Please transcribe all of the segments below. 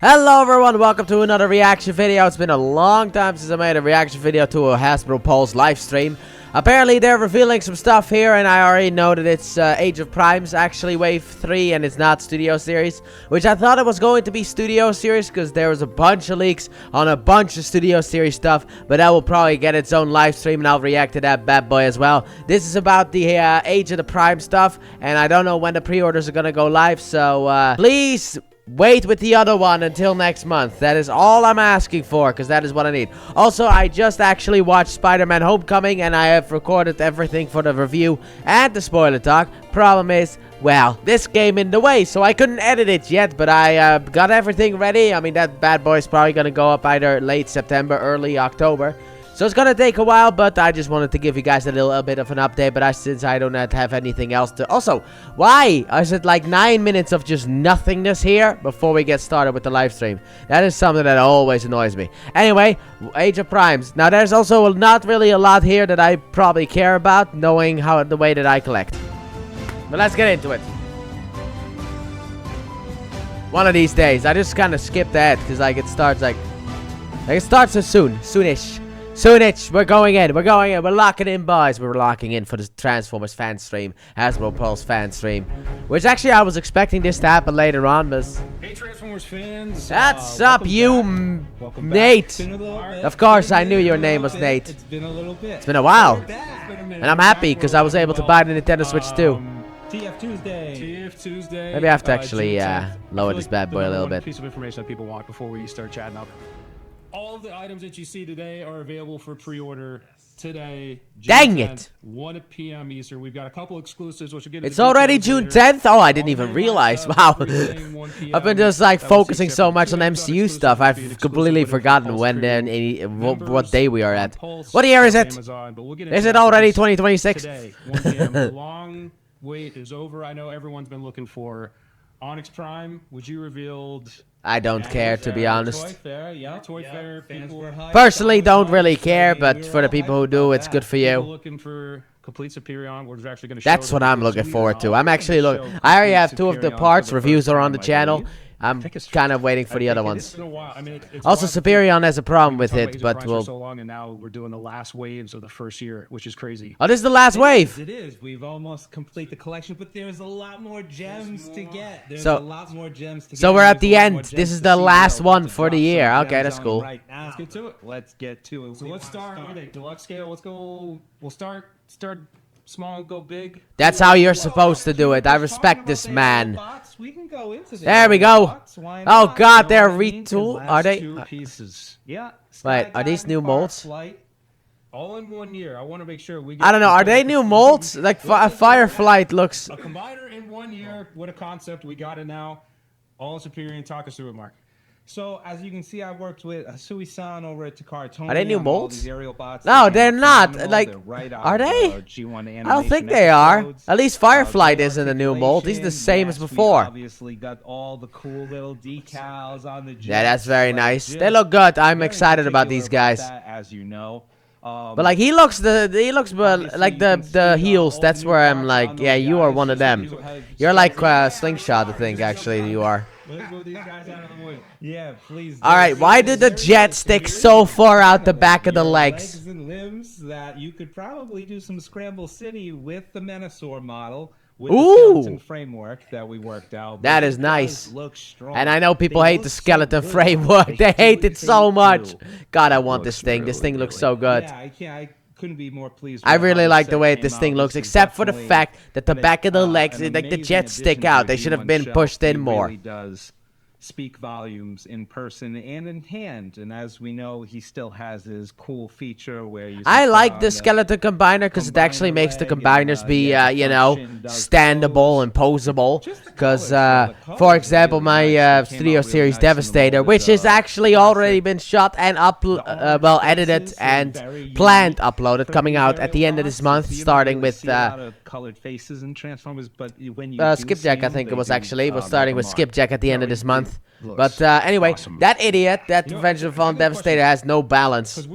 Hello everyone, welcome to another reaction video. It's been a long time since I made a reaction video to a Hasbro Pulse live stream. Apparently they're revealing some stuff here, and I already know that it's Age of Primes, actually Wave 3, and it's not Studio Series, which I thought it was going to be Studio Series because there was a bunch of leaks on a bunch of Studio Series stuff, but that will probably get its own live stream and I'll react to that bad boy as well. This is about the Age of the Prime stuff, and I don't know when the pre-orders are gonna go live, so please wait with the other one until next month. That is all I'm asking for, because that is what I need. Also, I just actually watched Spider-Man Homecoming, and I have recorded everything for the review and the spoiler talk. Problem is, well, this came in the way, so I couldn't edit it yet, but I got everything ready. I mean, that bad boy is probably going to go up either late September, early October. So it's gonna take a while, but I just wanted to give you guys a little bit of an update. But since I do not have anything else to... Also, why is it like 9 minutes of just nothingness here before we get started with the live stream? That is something that always annoys me. Anyway, Age of Primes. Now, there's also not really a lot here that I probably care about, knowing how the way that I collect. But let's get into it. One of these days, I just kind of skipped ahead because like it starts so soonish. Soonich, we're going in, we're locking in, boys. We're locking in for the Transformers fan stream, Hasbro Pulse fan stream. Which actually I was expecting this to happen later on, but... Hey Transformers fans! What's up, you, Nate? Of course, I knew your name was Nate. It's been a little bit. It's been a while. And I'm happy, because I was able to buy the Nintendo Switch too. TF Tuesday. Maybe I have to actually lower this bad boy a little bit. Piece of information that people want before we start chatting up. All of the items that you see today are available for pre-order today. Dang it! 1 p.m. Eastern. We've got a couple exclusives, which we'll get. It's already June 10th? Oh, I didn't even realize. Wow. I've been just like focusing so much on MCU stuff. I've completely forgotten when what day we are at. What year is it? Is it already 2026? The long wait is over. I know everyone's been looking for Onyx Prime, which you revealed. I don't care, to be honest. Toy Fair, yeah, Toy Fair. Personally, don't really care, but for the people who do, it's good for you. Looking for complete Superion. We're actually going to. That's what I'm looking forward to. I'm actually looking. I already have 2 of the parts. Reviews are on the channel. I'm kind of waiting for the other ones. Also, Superion has a problem with it, but we'll... so long, and now we're doing the last waves of the first year, which is crazy. Oh, this is the last wave. It is. We've almost complete the collection, but there's a lot more gems to get. There's So- a lot more gems to get. So we're at the There's a lot end. more This gems is to the see. last We're one about to for the drop year. some Okay, gems that's on cool. right now. Let's get to it. Let's get to it. So let's start with a deluxe scale. Let's go. We'll start small, go big. That's how you're supposed to do it. I respect this man. We can go into There we go. Oh God, they're retool. retool. Are they? Two pieces. Yeah. Wait, are these new molds? All in 1 year. I want to make sure we get. I don't know. Are they new molds? Like Fireflight looks. A combiner in 1 year. What a concept. We got it now. All Superior and talk us through it, Mark. So, as you can see, I worked with Sui-san over at Takara Tony. Are they new on all molds? these aerial bots. No, They they're came not. phenomenal. Like, They're right out are of, they? G1 I don't think animation they are. episodes. At least Fireflight Good isn't a new mold. He's the same articulation. as Yes, we before. obviously got all the cool little decals on the Yeah, that's jets, very like, nice. They just look good. I'm very excited about particular these guys. that, as you know. But like he looks like the heels. That's where I'm like, yeah, you are one of them. You're like Slingshot, I think. Actually, you are. Let's move these guys out of the way. Yeah, please. All right, why did the jet stick so far out the back of the legs? Legs and limbs that you could probably do some Scramble City with the Menasor model. With Ooh. the skeleton framework that we worked out. That But is it nice. does look strong. And I know people They hate look the so skeleton good. framework. They hate it so do. much. God, I want Looks this thing. This really, thing looks really so good. Yeah, I couldn't be more pleased. I with really how like the set way came this out. thing looks, This is except for the definitely- fact that the but back of the it's, legs, an like the amazing jets stick addition out. to They a should have G1 been shelf. pushed in It more. really does speak volumes in person and in hand. And as we know, he still has his cool feature where you. I sit like on the skeleton combiner because it actually combiner makes the leg and, combiners be, yeah, you know, function does standable pose. and posable. Just the Because, colors, the for colors example, really my nice. They came out Studio really Series nice in the Devastator, mold. which is It's, actually classic. already been shot and well edited and planned uploaded, coming out at the end of this month, starting with colored faces and Transformers, but when you Skipjack. I think it was actually. It was starting with Skipjack at the end of this month. month. But anyway, that idiot, that Revenge of the Fallen Devastator has no balance.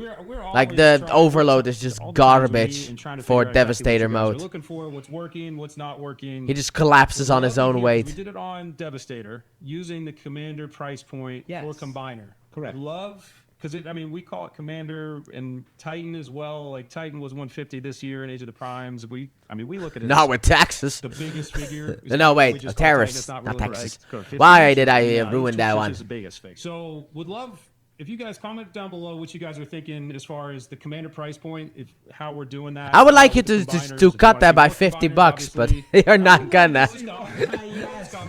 Like the overload is just garbage for Devastator mode. Looking for what's working, what's not working. He just collapses on his own weight. We did it on Devastator using the Commander price point for Combiner. Correct. Love, because I mean, we call it Commander and Titan as well. Like Titan was 150 this year in Age of the Primes. We look at it. Not with taxes. The biggest figure. No, wait, terrorists, not taxes. Why did I ruin that one? So, would love if you guys comment down below what you guys are thinking as far as the Commander price point, how we're doing that. I would like you to cut that by $50, but you're not gonna.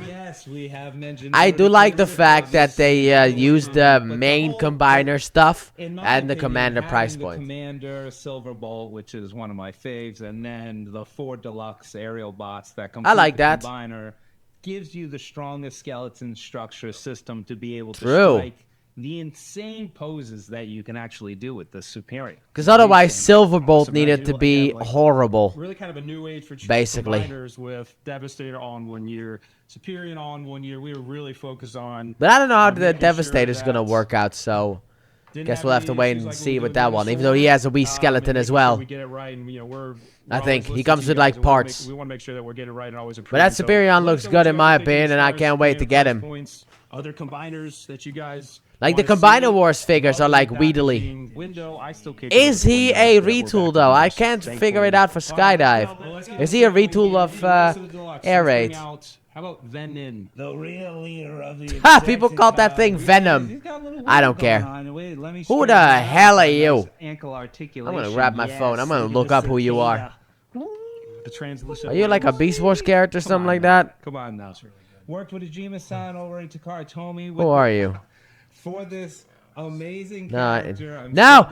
Yes, we have mentioned. I do like the fact that they use the main combiner stuff and the Commander price point. The Commander Silver Bolt, which is one of my faves, and then the 4 deluxe aerial bots that complete I like that. Combiner gives you the strongest skeleton structure system to be able to strike the insane poses that you can actually do with the Superior. Because otherwise, Silverbolt needed to be horrible. Really kind of a new age for basically. Combiners with Devastator all in 1 year, Superior all in 1 year. We were really focused on. But I don't know how the Devastator is going to work out, so guess we'll have to wait and see with that one. Even though he has a wee skeleton as well. We get it right, and, you know, I think he comes with like parts. We want to make sure that we're getting it right and always But that Superion looks good in my opinion, and I can't wait to get him. Other combiners that you guys like the Combiner Wars figures are like Weedly. Is he a retool though? I can't figure it out for Skydive. Is he a retool of Air Raid? How about Venom? The real leader of the Ha! People call that thing Venom. I don't care. Who the hell are you? I'm gonna grab my phone. I'm gonna look up who you are. Are you like a Beast Wars character or something like that? Come on now. Worked with Ajima-san over in Takara Tomy. Who are you? For this amazing character. No!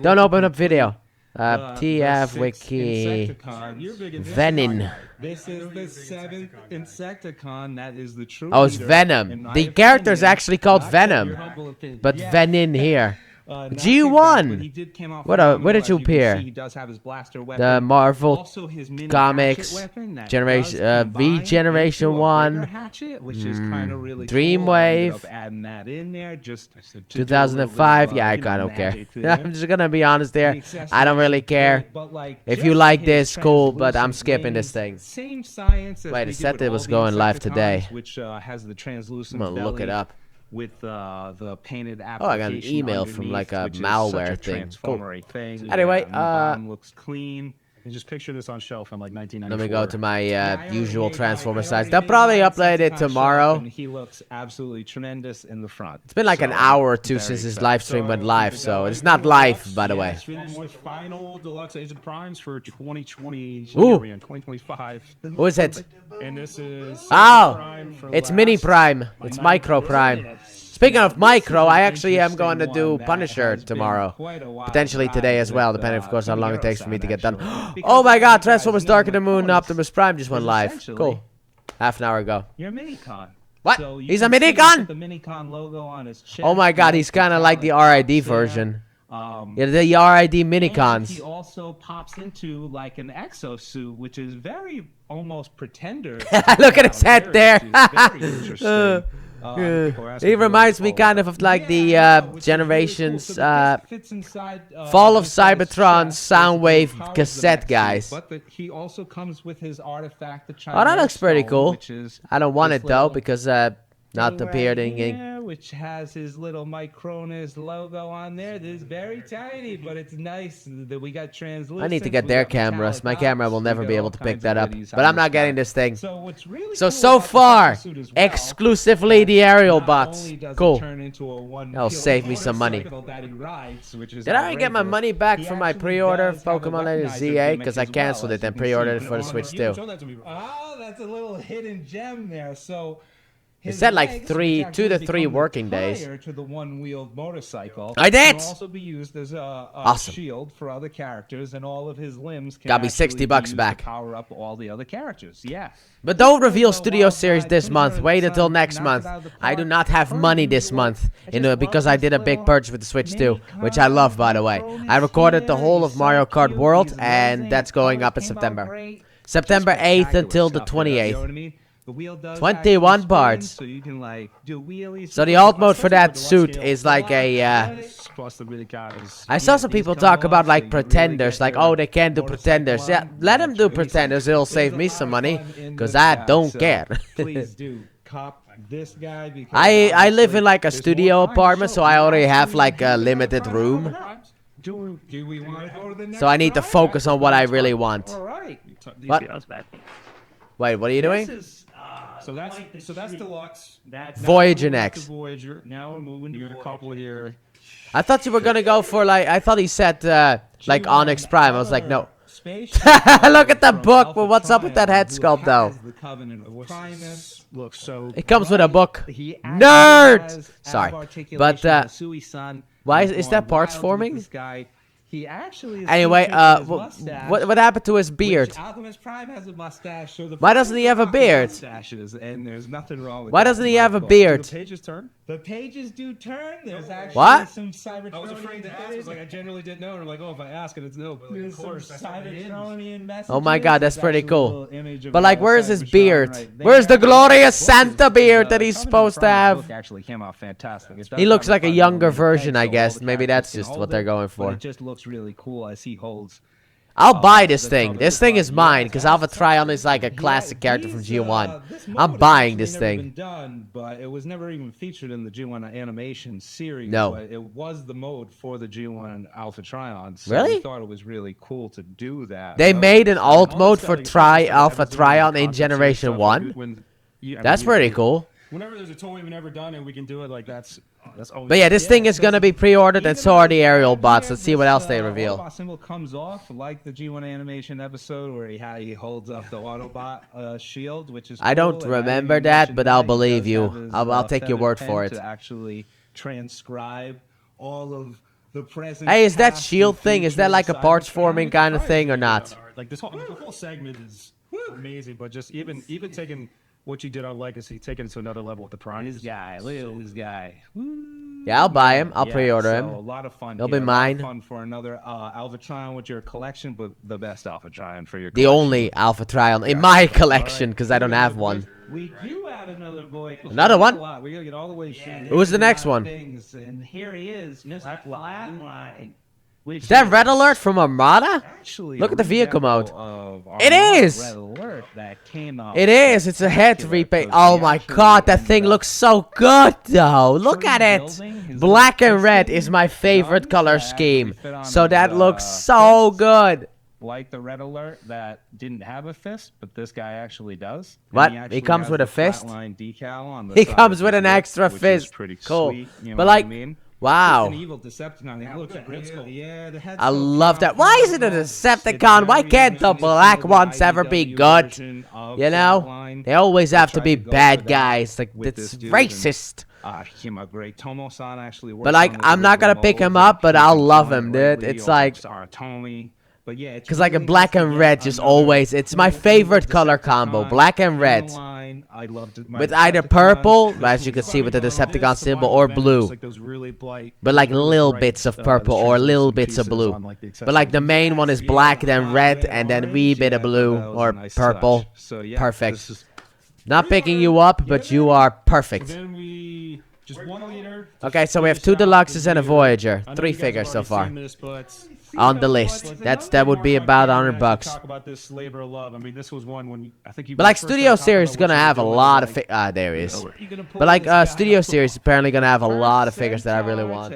Don't open up video. TF Wiki. Venom. This is the 7th Insecticon. That is the true. Oh, it's Venom. The character is actually called Venom, but Venom here. G1. Where did you appear? The Marvel Comics Generation V Generation 1 Dreamwave 2005. Yeah, I don't care. I'm just gonna be honest there. I don't really care. If you like this, cool, but I'm skipping this thing. Wait, it said it was going live today. I'm gonna look it up. With the painted application. Oh, I got an email from like a malware thing. Cool. Thing. Anyway, looks clean. You just picture this on shelf in like 1994. Let me go to my usual Transformer size. They'll probably upload it tomorrow. He looks absolutely tremendous in the front. It's been like an hour or two since his live stream went live, so it's not live, by the way. Final deluxe Age of Primes for 2020. Ooh. 2025. Who is it? And this is. Oh, it's Mini Prime. It's Micro Prime. Speaking of Micro, I actually am going to do Punisher tomorrow. Potentially today as well, depending, of course, how long it takes for me to get done. Oh my god, Transformers Dark of the Moon Optimus Prime just went live. Cool. Half an hour ago. You're a Minicon. What? He's a Minicon? The Minicon logo on his chest. Oh my god, he's kind of like the RID version. Yeah, the RID Minicons. He also pops into like an exosuit, which is very almost Pretender. Look at his head there. Very interesting. He reminds me kind of like the Generations Fall of Cybertron Soundwave cassette guys. But he also comes with his artifact, the Oh, that looks pretty cool. I don't want this it though little because not appearing in. which has his little Micronus logo on there. This is very tiny, but it's nice that we got translucent. I need to get their cameras. My camera will never be able to pick that up. But I'm not getting this thing. So what's really So far, exclusively the aerial bots. Cool. That'll save me some money. Did I already get my money back from my pre-order of Pokemon Legends ZA? Because I canceled it and pre-ordered it for the Switch too. Oh, that's a little hidden gem there. So It said like 2 to 3 working days. To the one-wheeled motorcycle. I did! Can also be used as a Awesome. shield for other characters, and all of his limbs can Got me actually $60 be used back. to power up all the other characters. Yeah. But don't reveal Studio Series this month. Wait until next month. I do not have money this month because I did a big purchase with the Switch 2, which I love, by the way. I recorded the whole of Mario Kart World, and that's going up in September. September 8th until the 28th. The wheel does 21 actually spin, parts. so you can like do wheelies. So the alt mode for that suit is like a, Plus the really guys. I saw some people talk about like pretenders, like, oh, they can't do pretenders. Yeah, let them do pretenders, it'll save me some money, because I don't care. Please do cop this guy because I live in like a there's studio more primes apartment, to so show. I already have like a limited room. Do we want to go to the next So I need to prime? focus on what I really want. All right. What? Wait, what are you doing? This is, So that's deluxe. that's Voyager That's next. the Voyager. now we're moving to You got a couple here. I thought you were gonna go for like, I thought he said like Onyx Prime. I was like, no. Space Look at the from book, Alpha but what's up with that Trion, head who sculpt though? has the Covenant of Primus. Looks so. It comes with a book. He Nerd! actually has Sorry. articulation But, of Sui-san. why He's is going that parts wild with forming? this guy. He actually is Anyway, featured in his mustache, what happened to his beard? which Alchemist Prime has a mustache. So the Why doesn't he have a Primes beard? Mustaches, and there's nothing wrong with Why that doesn't he in my have a book. beard? The pages turn. The pages do turn. There's actually What? some Cybertronian. I was afraid to ask. I was like, I genuinely didn't know. And I'm like, oh, if I ask it, it's no. But like, There's of some course, I said it is. Cybertronian messages. Oh my god, that's There's pretty actually a cool. little image of But like, a where's his Cybertron beard? right there. Where's the glorious Book Santa is- beard that he's Covenant supposed to Prime's have? book actually came out fantastic. It does He looks have like a 5 younger millimeter version, peg, I so guess. all the Maybe characters that's can just hold what they're it, going but for. It just looks really cool as he holds. I'll buy this the thing. cover. This thing is mine, because Alpha Yes, Trion is like a Yeah, classic character from these, G1. this I'm mode has buying actually this never thing. been done, but it was never even featured in the G1 animation series. No. But it was the mode for the G1 Alpha Trion. So Really? we thought it was really cool to do that. They made an alt All mode the for stuff, Tri like, Alpha everything in the Trion in concept Generation stuff, 1. when I That's mean, pretty cool. Whenever there's a toy we've never done and we can do it, like that's always. But yeah, this thing is gonna be pre-ordered, and so are the aerial bots. Let's see what else they reveal. Autobot symbol comes off like the G1 animation episode where he holds up the Autobot shield, which is. I don't cool, and remember even that, mentioned but I'll he believe does you. have his, I'll take your feathered word pen for it. to actually transcribe all of the present. Hey, is that past, shield and thing? Is that future like a parts Cybertron. forming kind of thing or not? Like this whole segment is amazing, but just even taking what you did on Legacy, taking it to another level with the Prime. This guy, look at this guy. Yeah, I'll buy him. I'll Yeah, pre-order so him. A lot of fun. He'll here. be A lot of mine. Fun for another Alpha Trion with your collection, but the best Alpha Trion for your. The collection. only Alpha Trion in my collection, because I don't have one. We do have another boy. Another one? We gotta get all the way. Who's the next one? Things, and here he is, Mr. Flatline. Is that Red Alert from Armada? Actually, Look a at the vehicle mode. reexample of It Armada is! Red Alert that came out It is. It's a head spectacular, repaint. 'cause Oh he my actually god, that ended thing up looks so good though. Look at it. building his Black own and red system is my favorite guns color that actually scheme. fit on So his, that looks so fists. good. Like the Red Alert that didn't have a fist, but this guy actually does. And What? He actually comes has with a the fist? flatline decal on the He side comes of with his an whip, extra which is fist. pretty Cool. sweet, you know But what I like, mean? wow. An evil Decepticon. It looks like yeah, the head I sculpt love came that. out Why really is it a well. Decepticon? It's Why very can't the reminiscent black of ones the ever be IDW good? version of You know? Flatline. They always have to tried be to go bad for that guys. Like, with it's this dude, and, racist. He came out great. Tomo-san actually worked But like, on I'm not gonna original pick him mold, up, but and I'll he love joined him, dude. lately, It's also like, Saratomi. But yeah, it's because like a really black nice to and get red just another always, it's my cool favorite evil color combo, Decepticon black and in red. the line. I loved it. My With either Decepticon, purple, this as you can was see with the funny. Decepticon symbol, or blue. Like those really bright, But like really little bright, bits of the purple or little translucent bits of pieces blue. on, like, the But like the accessories. main one is Yeah, black, the then hot red, and then wee orange, bit of yeah, blue that was a or nice purple. touch. So, yeah, Perfect. this is- Not picking you up, but you are perfect. Then we just 1 liter. Okay, so we have 2 deluxes and a Voyager. 3 figures so far. On the list. That would be about $100. Talk about this labor of love. I mean, this was one when I think you. But like Studio Series is gonna have a lot of there he is. But like Studio Series is apparently gonna have a lot of figures that I really want.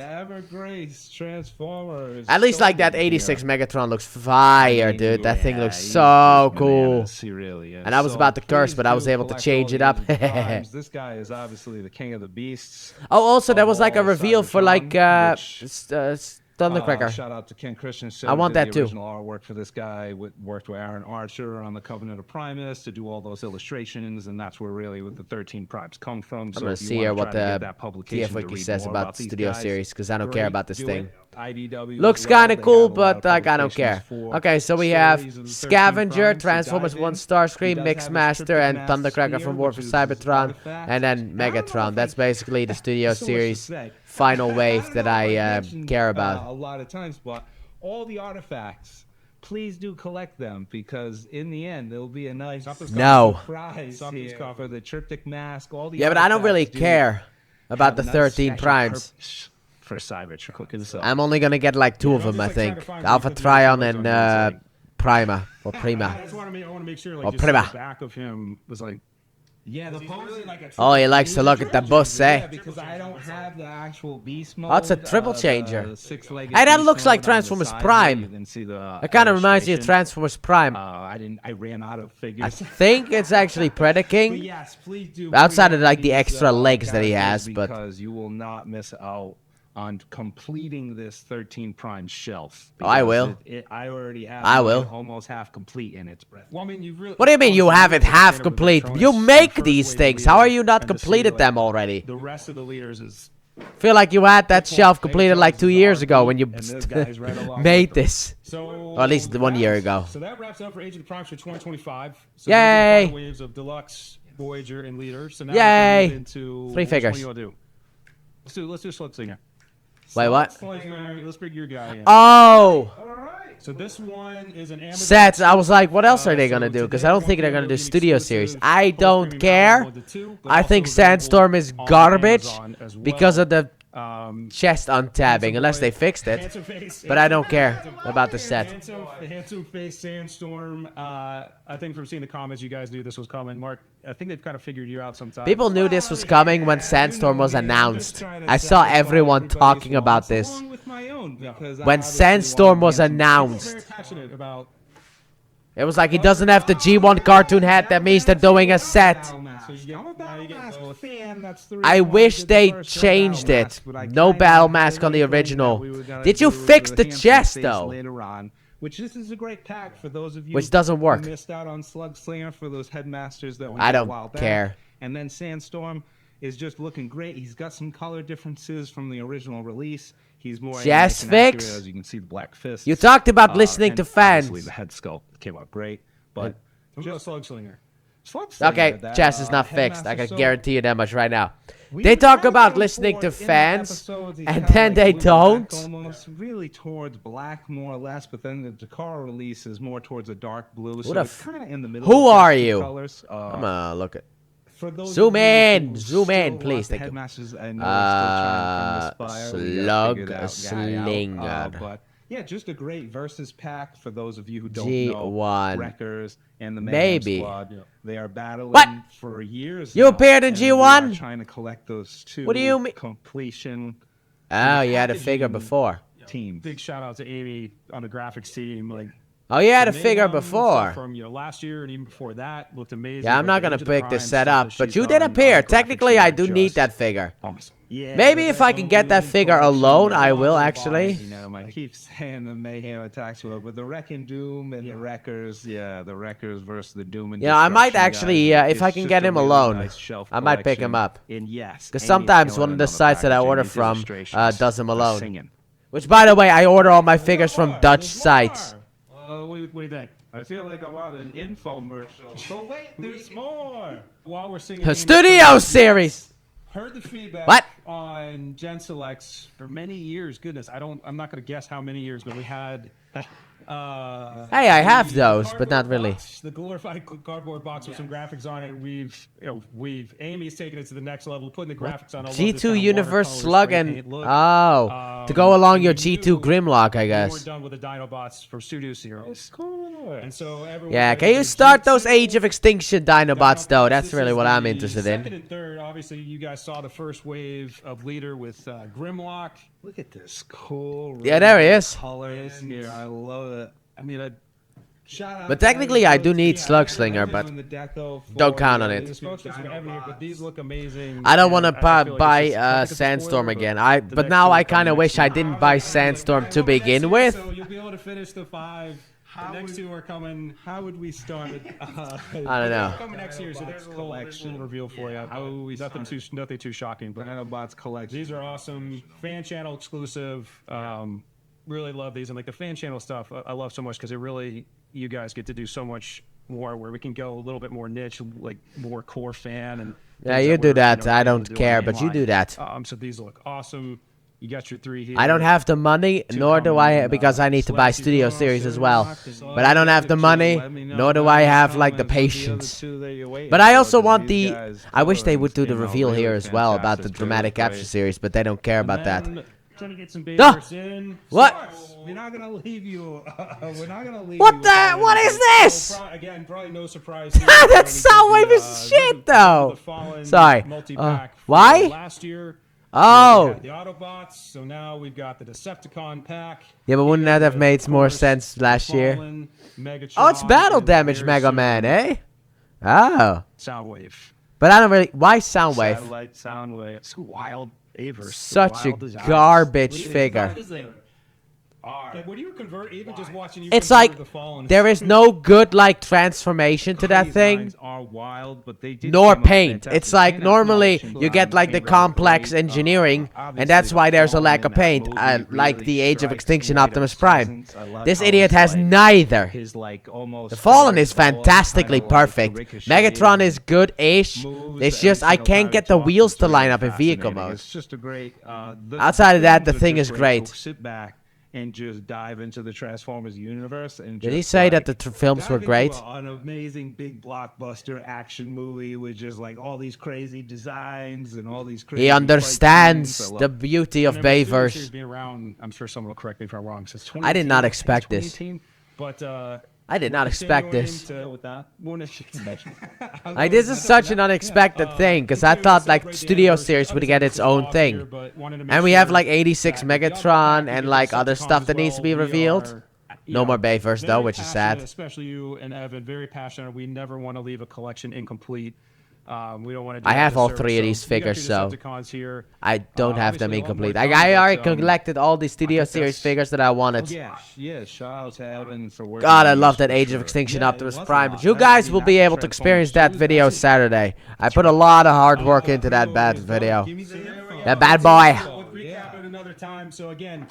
At least like that 86 Megatron looks fire, dude. That thing looks so cool. And I was about to curse, but I was able to change it up. This guy is obviously the king of the beasts. Oh, also there was like a all reveal for Cybertron, like which, Thundercracker. Shout out to Ken Christensen. I want who did that the too. Original artwork for this guy. Worked with Aaron Archer on the Covenant of Primus to do all those illustrations, and that's where really with the 13 Primes come from. I'm gonna see here what the TF Wiki says about the Studio Series, because I don't care about this thing. IDW Looks as well. kind of They cool, have a lot but of like I don't care. publications for Okay, so we have stories of the 13 Scavenger, Primes to Transformers dive 1 in. He Starscream, does have his Mixmaster, Cryptic and Mask Thundercracker here, from War which for is his Cybertron, artifact. and then I don't know Megatron. if That's basically the Studio so much to Series say. final I wave don't that know if I mentioned, care a about. lot of times, but all the artifacts please do collect them, because in the end there'll be a nice No. surprise here for the triptych mask. All the Yeah, but I don't really artifacts do care about have the a nice 13 special primes. purpose for Cybertruck. So I'm only gonna get like 2 of I'm them, I just, like, trying think. to find Alpha reasons to Trion make and those on here, Prima or I Prima. just want to make sure, like, Or just Prima. the back of him was like. yeah, the Is he pose really like a Oh, he triple likes to changer? look at the bus, yeah, eh? because I don't have the actual beast mode. Oh, it's a triple changer. The six-legged Hey, that beast looks like mode on the Transformers side Prime. here. You can see the It kind of reminds me of illustration. Transformers Prime. I ran out of I figures. think it's actually But Predaking. yes, please do. Outside of, pre-order like, the these, extra legs that he characters, has, but- because you will not miss out on completing this 13 prime shelf. Oh, I because will. I already have. I mine will. almost half complete, and it's breath. Well, I mean, you really. What do you mean you honestly, have it really half excited with the complete? Patronus You and make first these wave things. leaders, How are you not and to see, completed like, them already? The rest of the leaders is. Feel like you had that shelf completed like 2 years ago when you And this guy's right along made with them. this. So, Or at least 1 year ago. So that wraps up for Age of the Primes for 2025. So Yay! those are the 5 waves of Deluxe, Voyager, and Leader. So now Yay! we can move into 3 which figures. one you want to do? Let's do Slug Slinger. Wait, what? Slinger, let's bring your guy in. Oh! So this one is an Amazon Sets. I was like, what else are they so gonna do? Because today I don't we're think they're gonna gonna do be studio exclusive series. I don't post-streaming care. download the 2, but I also think available Sandstorm is on garbage Amazon as well. because of the Um, chest untabbing, unless they fixed it. handsome face, But I don't care about the set. handsome face Sandstorm. I think from seeing the comments, you guys knew this was coming. Mark, I think they've kind of figured you out sometime. People knew this was coming when Sandstorm was announced. I saw everyone talking about this. Along with my own, because I When obviously Sandstorm want was handsome Very announced. passionate about. It was like he doesn't have the G1 cartoon hat. That means they're doing a set. So you get, I'm a now battle you get mask both. fan. That's the I reason why wish did the they first changed battle it. mask, but I No kinda battle had mask on the inkling that original. we were gonna Did you do fix the handsome chest, face though? Later on, which this is a great pack for those of you Which doesn't work. who missed out on Slug Slinger for those headmasters that we I did a don't while back. care. And then Sandstorm is just looking great. He's got some color differences from the original release. He's more Chest animation accurate, fix? as you can see the black fist. You talked about listening and to fans. obviously the head sculpt came out great, but Just Slug Slinger. Slug Slinger, Okay, that, chest is not fixed. Headmaster I can Sword, guarantee you that much right now. we They were talk kinda about going listening for to it in the fans, episodes, he's and kinda then like they moving back don't. almost really towards black more or less, but then the Dakar release is more towards a dark blue. So the it's kind of in the middle. Who of those are two you? Colors. I'm gonna look at. For those Zoom of you in, who zoom in, still please, want thank you. Headmasters, I know we're still trying from this fire. We gotta figure that guy out. Slinger. But yeah, just a great versus pack for those of you who don't G1. know. Wreckers and the Maybe. Mayhem Squad. They are battling What? for years. You now, appeared in and we G1? are trying to collect those two. What do you mean? Completion Oh, you had a packaging figure before. teams. Big shout out to Amy on the graphics team. Like Oh, you had a the figure Mayhem before. stuff from last year and even before that looked amazing. Yeah, I'm Like not the gonna Age of the pick this Primes set stuff up, that but she's you did done appear. on graphics Technically, I are do need just that figure. awesome. Yeah, Maybe the if I can get that Mayhem figure collection, alone, the I will Mayhem actually. You know, I keep saying the Mayhem attacks well, but the Wrecking Doom and the Wreckers, yeah, the Wreckers versus the Doom and Yeah, I might Destruction actually, guys, if I it's can just get a him really alone, nice shelf I might pick him collection. up. And yes, Because Amy's sometimes killing one it of the on sites that I packaging. order These from illustrations does them are alone. singing. Which, by the way, I order all my figures from Dutch sites. What do you think? I feel like I'm on an infomercial. So wait, there's more. While we're singing A Amos studio Slinger, series. heard the feedback What? on Gen Selects for many years. Goodness, I'm not going to guess how many years, but we had. Hey, I have the those, but cardboard not really. box, the glorified cardboard box with some graphics on it. Amy's taken it to the next level, putting the graphics on. I love this G2 kind of Universe watercolor Slug spray and paint look. to go along your and we G2 knew Grimlock, I we guess. weren't done with the Dinobots from Studio Series. And so everyone Yeah, ready can to you do start those G2. Age of Extinction Dinobots though? Dinobots, That's this really is what I'm the interested second in. and third, obviously, you guys saw the first wave of Leader with Grimlock. Look at this cool. Yeah, there he is. Colors here. I love it. I mean, Shout out But to technically, all I those do need teams Slug that Slinger, are but doing the deco don't for count on the it. it's supposed to be everywhere, but these look amazing. I don't and want to I feel like buy it's just- I think it's a Sandstorm spoiler, again. but the But next now two I will come kind of next wish I year. didn't buy Sandstorm to begin Next year, with. So you'll be able to finish the 5. The next 2 are coming. How would we start it? I don't know. Coming next year, so there's a collection. little reveal for you. Nothing too shocking, but Dinobots collection. these are awesome. Fan channel exclusive. Really love these, and like the fan channel stuff, I love so much because it really, you guys get to do so much more where we can go a little bit more niche, like more core fan and. Yeah, things you do we're, that. I able to don't do care, on but you mainline. do that. So these look awesome. You got your 3 here. I don't have the money, nor do I, because I need to buy Studio Series as well. But I don't have the money, nor do I have, like, the patience. But I also want the... I wish they would do the reveal here as well about the Dramatic Capture Series, but they don't care about that. Trying to get some in. What? We're not gonna leave you. We're not gonna leave What you. the? What is this? Again, probably no surprise. That Soundwave is shit, though. Sorry. Why? Last year. Oh. The Autobots. So now we've got the Decepticon pack. Yeah, but wouldn't that have made more sense last year? Oh, it's battle damage, Mega Man, eh? Oh. Soundwave. But I don't really. Why Soundwave? Satellite Soundwave. It's wild. Averse. Such a garbage figure. Like, when you convert, even just watching you It's like the there is no good like transformation to that thing, are wild, but they did nor come up paint. fantastic. It's like And normally acknowledging you get like the complex engineering, and that's why there's a lack of paint. Like the Age of Extinction Optimus Prime. This idiot has neither. his like almost The Fallen is fantastically perfect. Megatron is good-ish. It's just I can't get the wheels to line up in vehicle mode. It's just a great. Outside of that, the thing is great. Sit back and just dive into the Transformers universe. And Did he say that the films were great? An amazing big blockbuster action movie with just like all these crazy designs and all these crazy He understands fight the beauty of Bayverse. Being around, I'm sure someone will correct me if I'm wrong. Since I did not expect this. 2018, but I did not expect this. with that. Like, this is such an unexpected thing, because I thought, like, Studio Series would get its own thing. And we have, like, 86 Megatron and, like, other stuff that needs to be revealed. No more Bayverse, though, which is sad. Especially you and Evan, very passionate. We never want to leave a collection incomplete. We don't want to. I have all three of these figures, so I don't have them incomplete. I already collected all the Studio Series figures that I wanted. Yeah, shout out to Evan for working. God, I love that Age of Extinction Optimus Prime. But you guys will be able to experience that video Saturday. I put a lot of hard work into that bad video. That bad boy. We'll recap it another time. So again,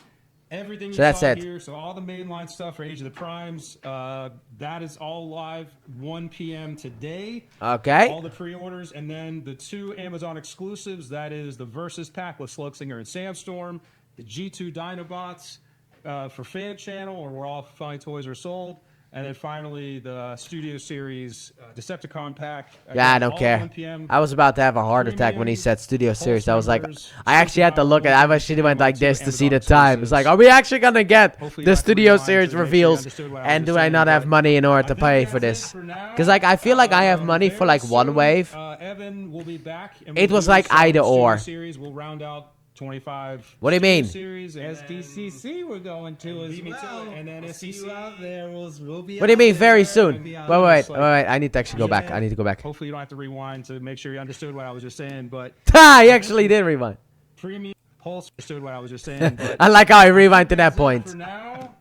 everything you that's saw it. here, so all the mainline stuff for Age of the Primes, that is all live 1 p.m. today. Okay. All the pre-orders, and then the 2 Amazon exclusives, that is the Versus pack with Slugslinger and Sandstorm, the G2 Dinobots for Fan Channel, or where all Fine Toys are sold, and then finally the Studio Series Decepticon pack. Yeah, I don't all care. 1 p.m. I was about to have a heart attack when he said Studio Series. I was like, I actually had to look at it. I actually went like this to see the time. It's like, are we actually going to get the Studio Series reveals? And do I not have money in order to pay for this? Because, like, I feel like I have money for, like, one wave. Evan will be back. It was like either or. Series will round out 25. What do you mean? Series, SDCC we're going to as well. And then See you out there. We'll be. What do you mean very soon? Wait. I need to actually go back. I need to go back. Hopefully you don't have to rewind to make sure you understood what I was just saying. But Ha! He actually did rewind. Premium Pulse understood what I was just saying. But I like how I rewind to that point. for now,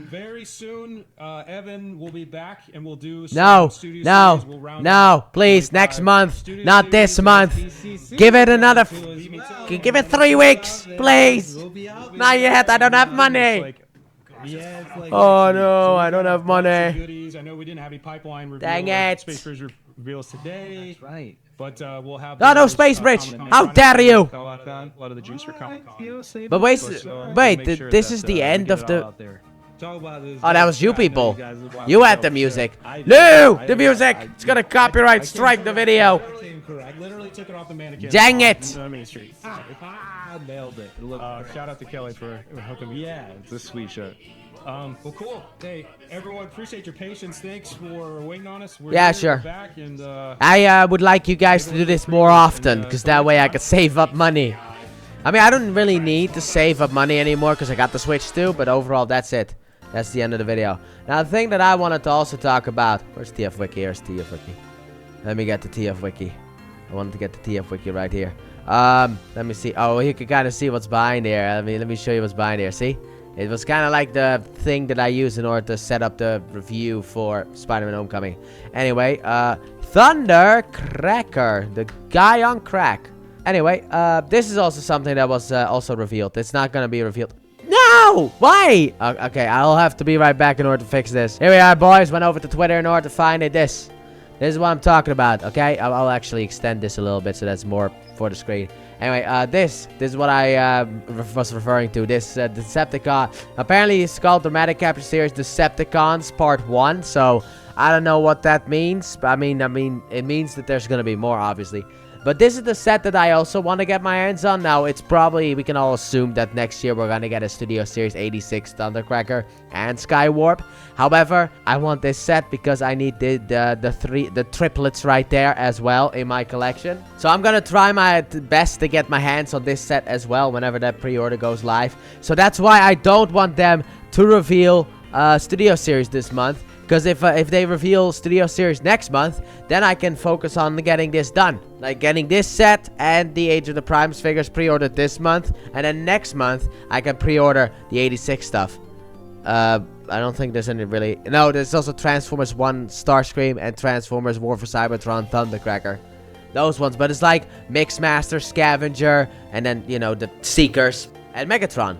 very soon, Evan will be back and we'll do some No, Studio Series. We'll round no, out please, 25 next month, Studio not this Series, month. Give it another, give it 3 weeks, please. Not yet, I don't have money. Oh no, I don't have money. Goodies. I know we didn't have any pipeline reveal. Dang it. Space Bridge reveals today. That's right. But we'll have. No, those, Space Bridge. Comic-Con. How dare you? A lot of the juice for Comic-Con. But wait, this is the end of the... Oh, that was you people. You had the music. No, the music. It's gonna copyright strike the video. I literally took it off the mannequin. Dang it. On Main Street. Nailed it. Shout out to Kelly for hooking me. Yeah, it's a sweet shirt. Well, cool. Hey, everyone, appreciate your patience. Thanks for waiting on us. We're Yeah, here, sure. we're back, and I would like you guys to do this more often, because that way I could save up money. I mean, I don't really need to save up money anymore, because I got the Switch too, but overall, that's it. That's the end of the video. Now, the thing that I wanted to also talk about... Where's TF Wiki? Here's TF Wiki. Let me get the TF Wiki. I wanted to get the TF Wiki right here. Let me see. Oh, you can kind of see what's behind here. Let me show you what's behind here. See? It was kind of like the thing that I used in order to set up the review for Spider-Man Homecoming. Anyway, Thunder Cracker. The guy on crack. Anyway, this is also something that was also revealed. It's not going to be revealed. No! Why? Okay, I'll have to be right back in order to fix this. Here we are, boys. Went over to Twitter in order to find it. This is what I'm talking about, okay? I'll actually extend this a little bit so that's more for the screen. Anyway, this is what I was referring to. This Decepticon. Apparently, it's called Dramatic Capture Series Decepticons Part 1. So I don't know what that means. But I mean, it means that there's gonna be more, obviously. But this is the set that I also want to get my hands on. Now, it's probably, we can all assume that next year we're going to get a Studio Series 86 Thundercracker and Skywarp. However, I want this set because I need the triplets right there as well in my collection. So I'm going to try my best to get my hands on this set as well whenever that pre-order goes live. So that's why I don't want them to reveal Studio Series this month. Because if they reveal Studio Series next month, then I can focus on getting this done. Like getting this set and the Age of the Primes figures pre-ordered this month. And then next month, I can pre-order the 86 stuff. I don't think there's any really... No, there's also Transformers 1 Starscream and Transformers War for Cybertron Thundercracker. Those ones. But it's like Mixmaster, Scavenger, and then, you know, the Seekers and Megatron.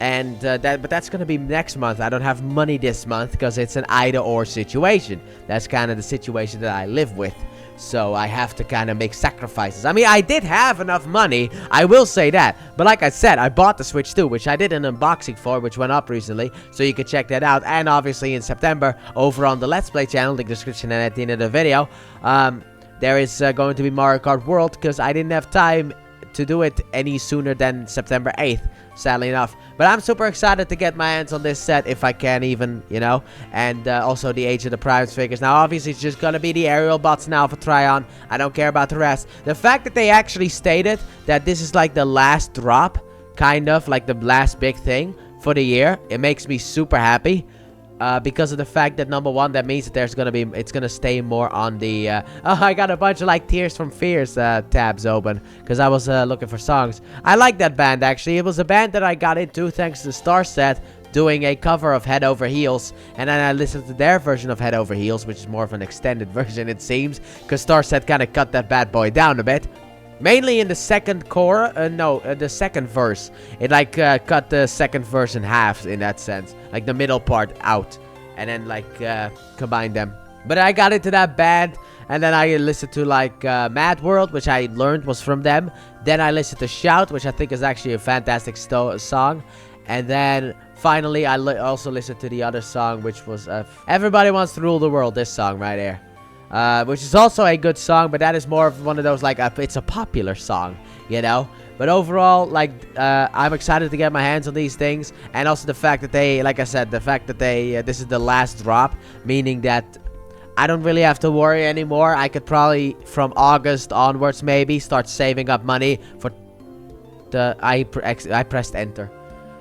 And but that's gonna be next month. I don't have money this month because it's an either-or situation. That's kind of the situation that I live with. So I have to kind of make sacrifices. I mean, I did have enough money, I will say that. But like I said, I bought the Switch 2, which I did an unboxing for, which went up recently. So you can check that out. And obviously in September, over on the Let's Play channel, link description and at the end of the video, there is going to be Mario Kart World because I didn't have time to do it any sooner than September 8th. Sadly enough. But I'm super excited to get my hands on this set if I can even, you know. And also the Age of the Primes figures. Now, obviously, it's just going to be the aerial bots now for try-on. I don't care about the rest. The fact that they actually stated that this is like the last drop, kind of, like the last big thing for the year, it makes me super happy. Because of the fact that, number one, that means that there's gonna be, it's gonna stay more on the, oh, I got a bunch of, like, Tears from Fears, tabs open, because I was, looking for songs. I like that band, actually. It was a band that I got into thanks to Starset doing a cover of Head Over Heels, and then I listened to their version of Head Over Heels, which is more of an extended version, it seems, because Starset kind of cut that bad boy down a bit. Mainly in the second the second verse. It like cut the second verse in half in that sense. Like the middle part out. And then like combined them. But I got into that band. And then I listened to like Mad World, which I learned was from them. Then I listened to Shout, which I think is actually a fantastic song. And then finally I also listened to the other song, which was Everybody Wants to Rule the World. This song right here. Which is also a good song, but that is more of one of those, like, it's a popular song, you know? But overall, like, I'm excited to get my hands on these things, and also the fact that they, like I said, the fact that they, this is the last drop, meaning that I don't really have to worry anymore. I could probably, from August onwards, maybe, start saving up money for the, I pressed enter.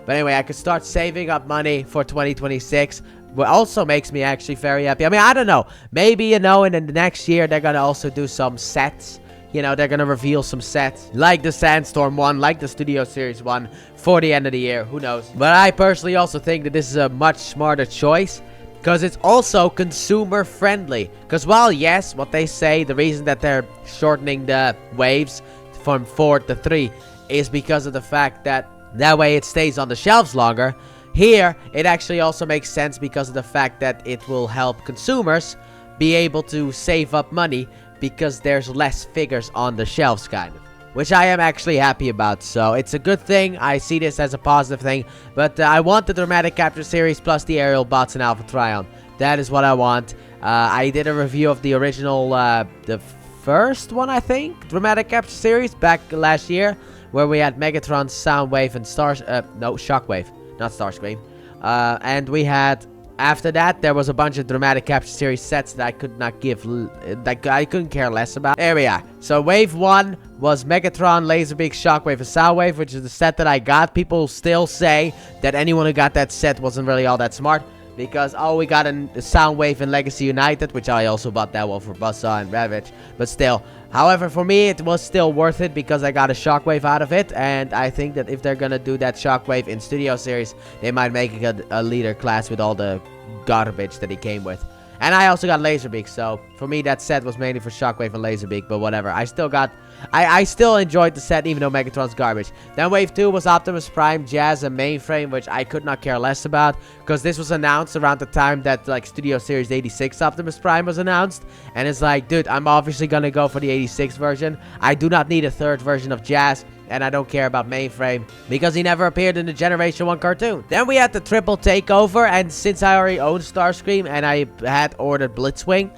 But anyway, I could start saving up money for 2026. What also makes me actually very happy. I mean, I don't know. Maybe, you know, and in the next year, they're going to also do some sets. You know, they're going to reveal some sets. Like the Sandstorm one, like the Studio Series one. For the end of the year. Who knows? But I personally also think that this is a much smarter choice. Because it's also consumer friendly. Because while, yes, what they say, the reason that they're shortening the waves from 4 to 3 is because of the fact that that way it stays on the shelves longer. Here, it actually also makes sense because of the fact that it will help consumers be able to save up money because there's less figures on the shelves, kind of. Which I am actually happy about, so it's a good thing. I see this as a positive thing, but I want the Dramatic Capture Series plus the aerial bots and Alpha Trion. That is what I want. I did a review of the original, the first one, I think, Dramatic Capture Series back last year, where we had Megatron, Soundwave, and Shockwave. Not Starscream. And we had, after that, there was a bunch of Dramatic Capture Series sets that I could not give, that I couldn't care less about. There we are. So Wave 1 was Megatron, Laserbeak, Shockwave, and Soundwave, which is the set that I got. People still say that anyone who got that set wasn't really all that smart. Because, oh, we got a Soundwave and Legacy United, which I also bought that one for Buzzsaw and Ravage. But still. However, for me, it was still worth it because I got a Shockwave out of it. And I think that if they're going to do that Shockwave in Studio Series, they might make it a leader class with all the garbage that he came with. And I also got Laserbeak, so for me, that set was mainly for Shockwave and Laserbeak, but whatever. I still got I still enjoyed the set, even though Megatron's garbage. Then Wave 2 was Optimus Prime, Jazz, and Mainframe, which I could not care less about, because this was announced around the time that, like, Studio Series 86 Optimus Prime was announced. And it's like, dude, I'm obviously gonna go for the 86 version. I do not need a third version of Jazz. And I don't care about Mainframe because he never appeared in the Generation 1 cartoon. Then we had the triple takeover, and since I already owned Starscream and I had ordered Blitzwing,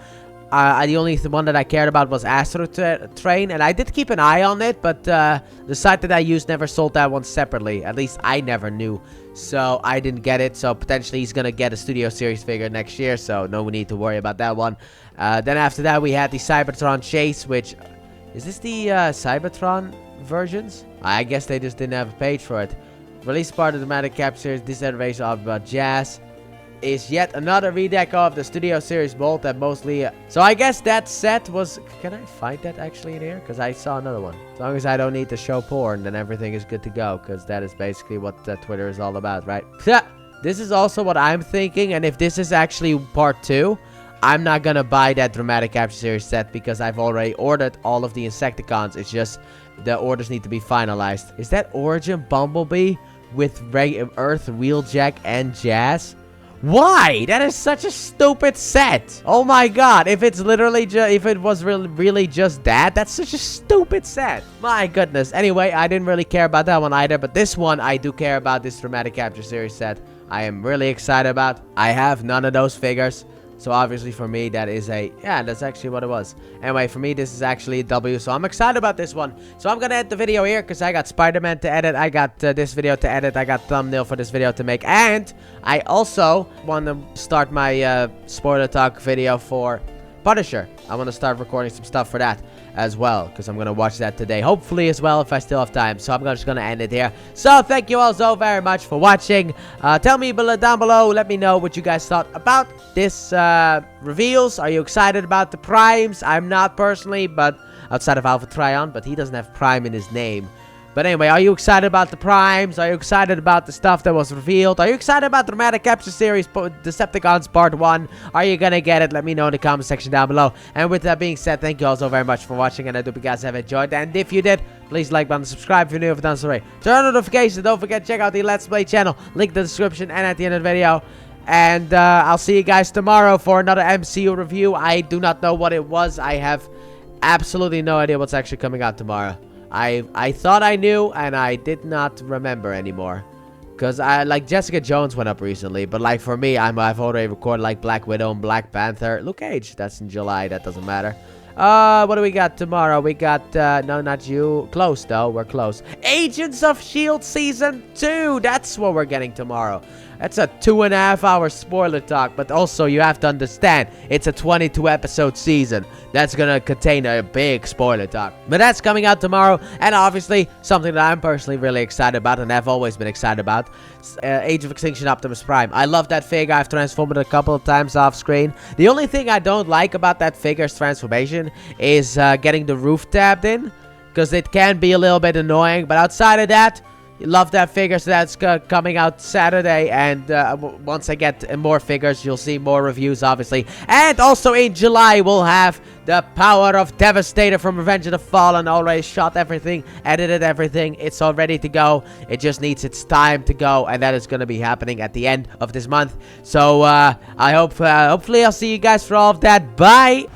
the only one that I cared about was Astro Train, and I did keep an eye on it, but the site that I used never sold that one separately. At least I never knew, so I didn't get it. So potentially he's gonna get a Studio Series figure next year, so no need to worry about that one. Then after that we had the Cybertron Chase, which... Is this the Cybertron versions? I guess they just didn't have a page for it. Release part of the Dramatic Capture Series, this iteration of Jazz is yet another redeco of the Studio Series mold that mostly... So I guess that set was... Can I find that actually in here? Because I saw another one. As long as I don't need to show porn, then everything is good to go. Because that is basically what Twitter is all about, right? This is also what I'm thinking. And if this is actually part 2... I'm not gonna buy that Dramatic Capture Series set because I've already ordered all of the Insecticons. It's just the orders need to be finalized. Is that Origin Bumblebee with Earth, Wheeljack, and Jazz? Why? That is such a stupid set. Oh my god. If it's literally just... If it was really just that, that's such a stupid set. My goodness. Anyway, I didn't really care about that one either. But this one, I do care about this Dramatic Capture Series set. I am really excited about. I have none of those figures. So obviously for me, that is a... Yeah, that's actually what it was. Anyway, for me, this is actually a W. So I'm excited about this one. So I'm going to end the video here because I got Spider-Man to edit. I got this video to edit. I got thumbnail for this video to make. And I also want to start my spoiler talk video for Punisher. I want to start recording some stuff for that as well, because I'm going to watch that today, hopefully as well, if I still have time. So I'm just going to end it here. So thank you all so very much for watching. Tell me down below, let me know what you guys thought about this reveals. Are you excited about the Primes? I'm not personally, but outside of Alpha Trion, but he doesn't have Prime in his name. But anyway, are you excited about the Primes? Are you excited about the stuff that was revealed? Are you excited about the Dramatic Capture Series Decepticons Part 1? Are you gonna get it? Let me know in the comment section down below. And with that being said, thank you all so very much for watching, and I hope you guys have enjoyed. And if you did, please like button, subscribe if you're new, if you haven't done so already. Turn on notifications. Don't forget to check out the Let's Play channel. Link in the description and at the end of the video. And I'll see you guys tomorrow for another MCU review. I do not know what it was. I have absolutely no idea what's actually coming out tomorrow. I thought I knew, and I did not remember anymore. Because like Jessica Jones went up recently, but like for me, I've already recorded like Black Widow and Black Panther. Luke Cage, that's in July, that doesn't matter. What do we got tomorrow? We got, no, not you. Close though, we're close. Agents of S.H.I.E.L.D. Season 2, that's what we're getting tomorrow. That's a 2.5 hour spoiler talk, but also you have to understand, it's a 22 episode season. That's gonna contain a big spoiler talk. But that's coming out tomorrow, and obviously, something that I'm personally really excited about, and I've always been excited about, Age of Extinction Optimus Prime. I love that figure. I've transformed it a couple of times off screen. The only thing I don't like about that figure's transformation is getting the roof tabbed in, because it can be a little bit annoying, but outside of that, love that figure. So that's coming out Saturday, and once I get more figures, you'll see more reviews, obviously. And also in July, we'll have the Power of Devastator from Revenge of the Fallen. Already shot everything, edited everything. It's all ready to go. It just needs its time to go, and that is going to be happening at the end of this month. So I hope, hopefully I'll see you guys for all of that. Bye!